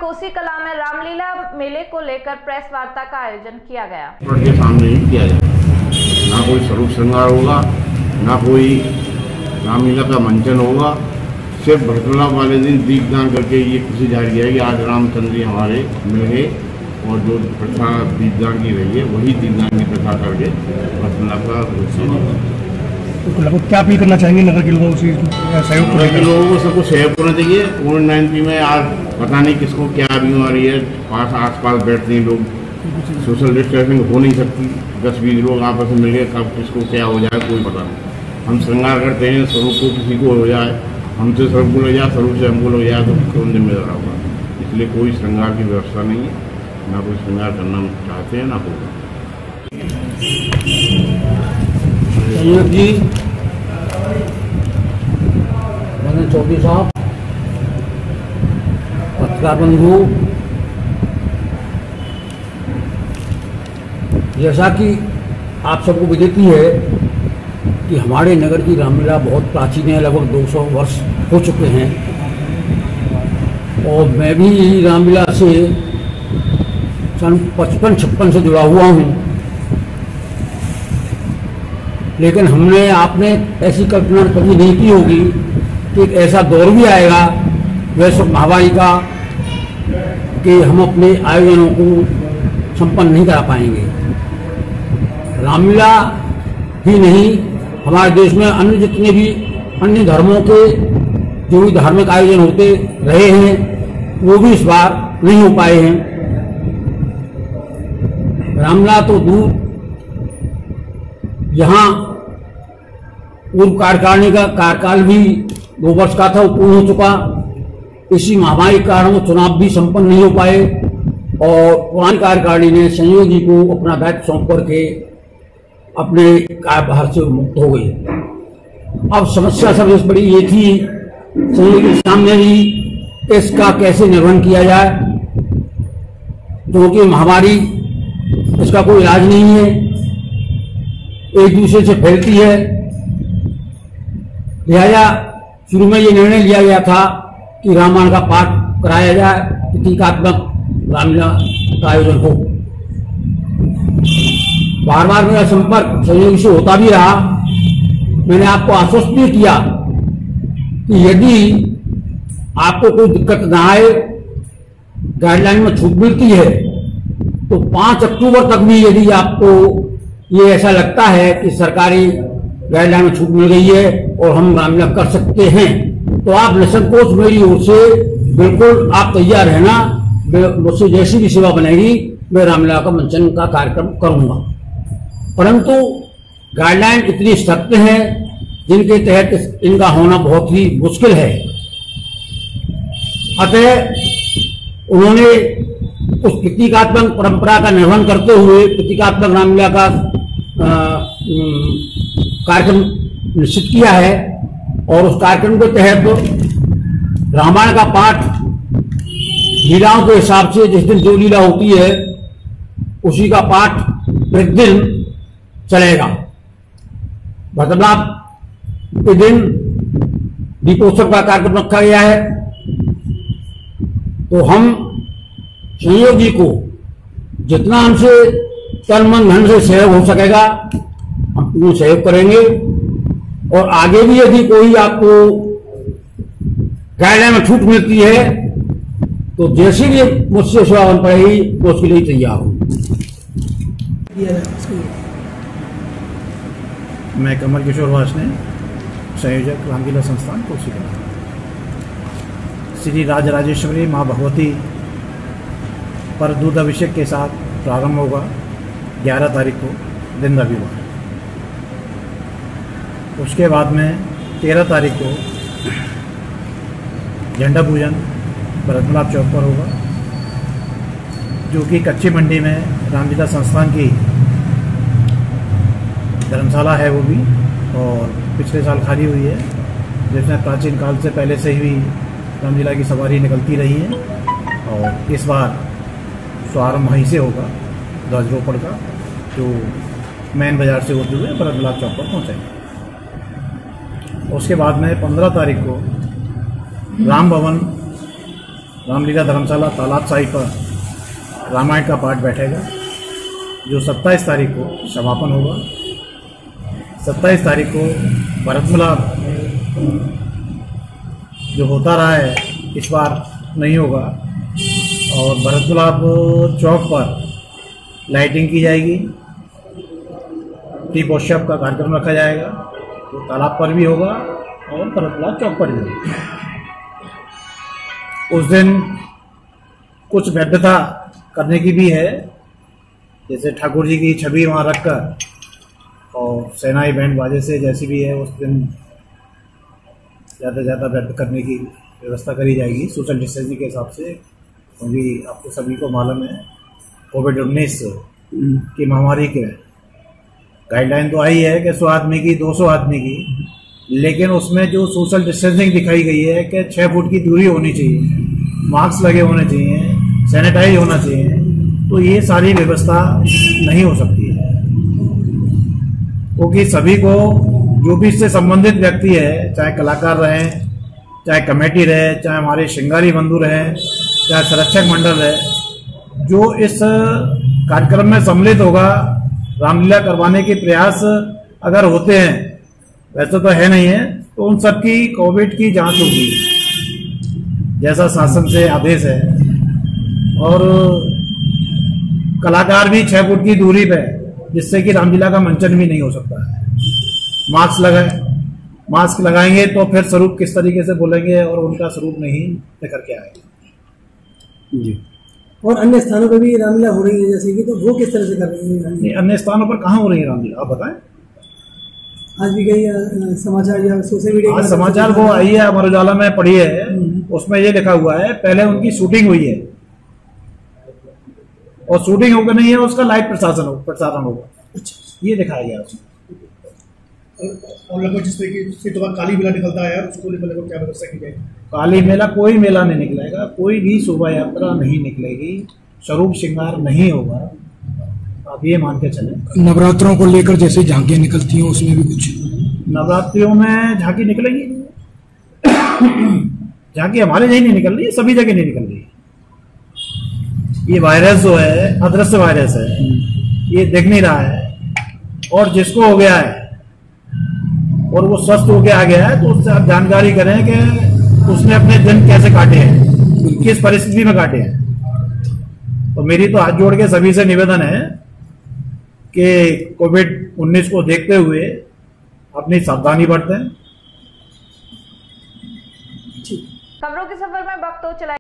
कोसी कला में रामलीला मेले को लेकर प्रेस वार्ता का आयोजन किया गया। के सामने ही किया जाए, ना कोई स्वरूप श्रृंगार होगा, ना कोई रामलीला का मंचन होगा। सिर्फ भरतला वाले दिन दीपदान करके ये खुशी जाहिर किया है कि आज रामचंद्र जी हमारे मिल गए और जो प्रथा दीपदान की रही है वही दीपदान की प्रथा करके भरतला का क्या अपील करना चाहेंगे नगर के लोगों से सहयोग? लोगों को सबको सहयोग करना चाहिए। कोविड-19 में आज पता नहीं किसको क्या बीमारी है, आस पास बैठते हैं लोग, सोशल डिस्टेंसिंग हो नहीं सकती। 10-20 लोग आपस में मिल गए, कब किसको क्या हो जाए कोई पता नहीं। हम श्रृंगार करते हैं, स्वरूप को किसी को हो जाए, हमसे स्वरूप को ले जाए, स्वरूप से हमको ले जाए तो कौन जिम्मेदार होगा। इसलिए कोई श्रृंगार की व्यवस्था नहीं है, ना कोई श्रृंगार करना चाहते हैं ना होगा। संयोग जी, मैंने चौधरी साहब, पत्रकार बंधु, जैसा कि आप सबको विदित है कि हमारे नगर की रामलीला बहुत प्राचीन है, लगभग 200 वर्ष हो चुके हैं और मैं भी रामलीला से सन 55-56 से जुड़ा हुआ हूँ। लेकिन हमने आपने ऐसी कल्पना कभी नहीं की होगी कि एक ऐसा दौर भी आएगा वैश्विक महामारी का कि हम अपने आयोजनों को संपन्न नहीं करा पाएंगे। रामलीला ही नहीं, हमारे देश में अन्य जितने भी अन्य धर्मों के जो भी धार्मिक आयोजन होते रहे हैं वो भी इस बार नहीं हो पाए हैं। रामलीला तो दूर, यहाँ पूर्व कार्यकारिणी का कार्यकाल भी 2 वर्ष का था, वो पूर्ण हो चुका। इसी महामारी के कारण वो चुनाव भी संपन्न नहीं हो पाए और पुरानी कार्यकारिणी ने संयोग जी को अपना दायित्व सौंप करके अपने कार्यभार से मुक्त हो गई। अब समस्या सबसे बड़ी ये थी संयोग के सामने भी इसका कैसे निर्वहन किया जाए, क्योंकि महामारी इसका कोई इलाज नहीं है, एक दूसरे से फैलती है। लिहाजा शुरू में ये निर्णय लिया गया था कि रामायण का पाठ कराया जाए, प्रतीकात्मक रामलीला का आयोजन हो। बार बार मेरा संपर्क सहयोगी से होता भी रहा। मैंने आपको आश्वस्त भी किया कि यदि आपको कोई दिक्कत ना आए, गाइडलाइन में छूट मिलती है तो 5 अक्टूबर तक भी यदि आपको ये ऐसा लगता है कि सरकारी गाइडलाइन में छूट मिल गई है और हम रामलीला कर सकते हैं तो आप निसंकोच मेरी ओर से बिल्कुल आप तैयार रहना। मुझसे जैसी भी सेवा बनेगी मैं रामलीला का मंचन का कार्यक्रम करूंगा। परंतु गाइडलाइन इतनी सख्त है जिनके तहत इनका होना बहुत ही मुश्किल है। अतः उन्होंने उस प्रतीकात्मक परंपरा का निर्वहन करते हुए प्रतीकात्मक रामलीला का कार्यक्रम निश्चित किया है और उस कार्यक्रम के तहत रामायण का पाठ लीलाओं के हिसाब से जिस दिन जो लीला होती है उसी का पाठ प्रतिदिन चलेगा। भरतला के दिन दीपोत्सव का कार्यक्रम रखा गया है तो हम संयोग जी को जितना हमसे तन मन धन से सहयोग हो सकेगा हम पूर्ण सहयोग करेंगे और आगे भी यदि कोई आपको गाइडलाइन में छूट मिलती है तो जैसी भी मुझसे सेवा बन पड़ेगी तो उसके लिए तैयार हूं। मैं कमल किशोर वासने, संयोजक रामलीला संस्थान कोसी कला। श्री राजराजेश्वरी माँ भगवती पर दूध अभिषेक के साथ प्रारंभ होगा 11 तारीख को दिन रविवार। उसके बाद में 13 तारीख को झंडा पूजन भरतलाल चौक पर होगा, जो कि कच्ची मंडी में रामलीला संस्थान की धर्मशाला है वो भी, और पिछले साल खाली हुई है, जिसमें प्राचीन काल से पहले से ही रामलीला की सवारी निकलती रही है। और इस बार शुभारंभ वहीं से होगा ध्वजारोहण का, जो मेन बाजार से होते हुए भरतलाल चौक पर पहुँचेंगे। उसके बाद में 15 तारीख को राम भवन रामलीला धर्मशाला तालाब साहिब पर रामायण का पाठ बैठेगा, जो 27 तारीख को समापन होगा। 27 तारीख को भरत मिलाप जो होता रहा है इस बार नहीं होगा, और भरत मिलाप चौक पर लाइटिंग की जाएगी, टी वर्कशॉप का कार्यक्रम रखा जाएगा, वो तालाब पर भी होगा और भरत मिलाप चौक पर भी होगा। उस दिन कुछ वैधता करने की भी है, जैसे ठाकुर जी की छवि वहाँ रखकर और सेनाई बैंड बाजे से जैसी भी है उस दिन ज़्यादा से ज़्यादा वैध करने की व्यवस्था करी जाएगी सोशल डिस्टेंसिंग के हिसाब से, क्योंकि आपको सभी को मालूम है कोविड-19 की महामारी के गाइडलाइन तो आई है कि 100 आदमी की 200 आदमी की, लेकिन उसमें जो सोशल डिस्टेंसिंग दिखाई गई है कि 6 फुट की दूरी होनी चाहिए, मास्क लगे होने चाहिए, सैनिटाइज होना चाहिए, तो ये सारी व्यवस्था नहीं हो सकती है, क्योंकि सभी को जो भी इससे संबंधित व्यक्ति है, चाहे कलाकार रहे, चाहे कमेटी रहे, चाहे हमारे श्रृंगारी बंधु रहे, चाहे संरक्षक मंडल रहे, जो इस कार्यक्रम में सम्मिलित होगा, रामलीला करवाने के प्रयास अगर होते हैं, वैसे तो है नहीं है, तो उन सबकी कोविड की जांच होगी जैसा शासन से आदेश है, और कलाकार भी 6 फुट की दूरी पे, जिससे कि रामलीला का मंचन भी नहीं हो सकता है। मास्क लगाएंगे तो फिर स्वरूप किस तरीके से बोलेंगे और उनका स्वरूप नहीं निकल के आएगा जी। और अन्य स्थानों पर भी रामलीला हो रही है जैसे कि, तो वो किस तरह से कर रही है? अन्य स्थानों पर कहाँ हो रही है रामलीला, आप बताएं। आज भी कई समाचार या सोशल मीडिया, आज समाचार वो आई है, अमर उजाला में पढ़ी है, उसमें ये लिखा हुआ है पहले उनकी शूटिंग हुई है और शूटिंग होकर नहीं है, उसका लाइव प्रसारण होगा। अच्छा, ये दिखाया गया उसमें। और लगभग जिस तरीके से तो काली मेला निकलता है, उसको लेकर क्या व्यवस्था की जाएगी? काली मेला कोई मेला नहीं निकलेगा, कोई भी शोभा यात्रा नहीं निकलेगी, स्वरूप श्रृंगार नहीं होगा, आप ये मान के चले। नवरात्रों को लेकर जैसे झांकियां निकलती हैं, उसमें भी कुछ? नवरात्रियों में झांकी निकलेगी, झांकी हमारे यही नहीं निकल रही है, सभी जगह नहीं निकल रही है। ये वायरस जो है अदृश्य वायरस है, ये दिख नहीं रहा है, और जिसको हो गया है और वो स्वस्थ होके आ गया है, तो उससे आप जानकारी करें कि उसने अपने दिन कैसे काटे हैं, किस परिस्थिति में काटे हैं। तो मेरी तो हाथ जोड़ के सभी से निवेदन है कि कोविड-19 को देखते हुए अपनी सावधानी बरतें। खबरों के सफर में वक्त तो चला